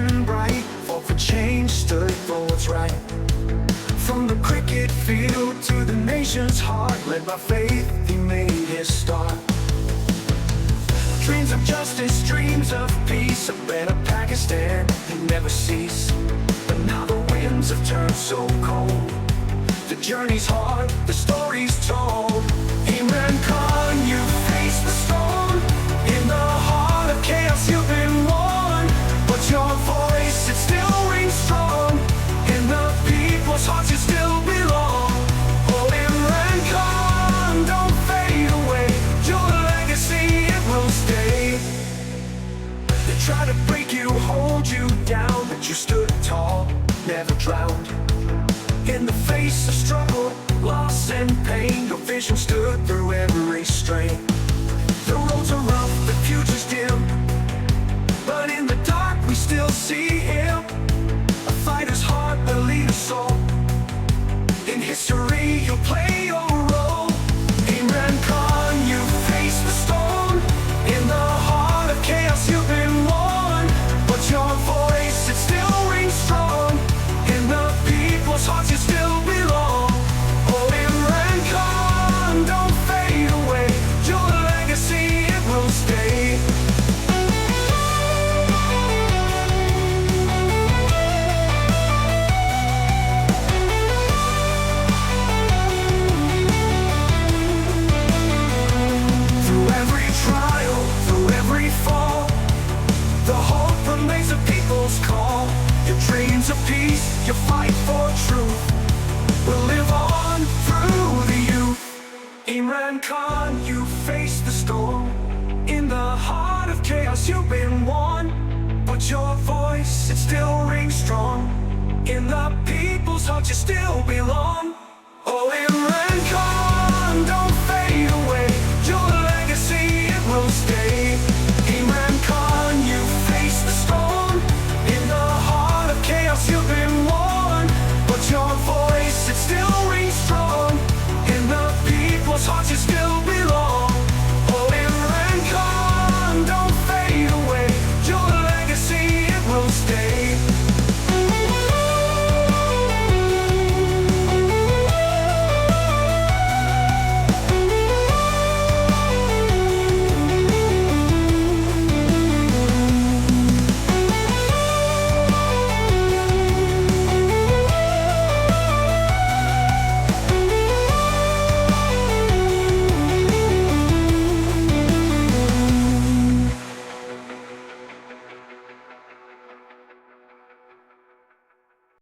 shine bright, fought for change, stood for what's right. From the cricket field to the nation's heart, led by faith, he made his start. Dreams of justice, dreams of peace, a better Pakistan that never cease. But now the winds have turned so cold. The journey's hard, the story's told. Imran Khan, you faced the storm. In the heart of chaos you've been warned, but your voice, it still rings strong. In the people's hearts you still belong. Oh, Imran Khan, don't fade away. Your legacy, it will stay. They try to break you, hold you down, but you stood tall, never drowned. In the face of struggle, loss and pain, your vision stood through every strain. The roads are rough, the future's dim, but in the dark we still see him. A fighter's heart, a leader's soul. In history you'll play your role. Imran Khan, you faced the storm. In the heart of chaos you've been warned, but your voice, it still rings strong. In the people's hearts you still belong. Oh, Imran Khan, don't fade away. Your legacy, it will stay. Through every trial, through every fall, the hope remains a people's call. Your dreams of peace, your fight for truth will live on through the youth. Imran Khan, you faced the storm. In the heart of chaos you've been warned, but your voice, it still rings strong. In the people's heart you still belong.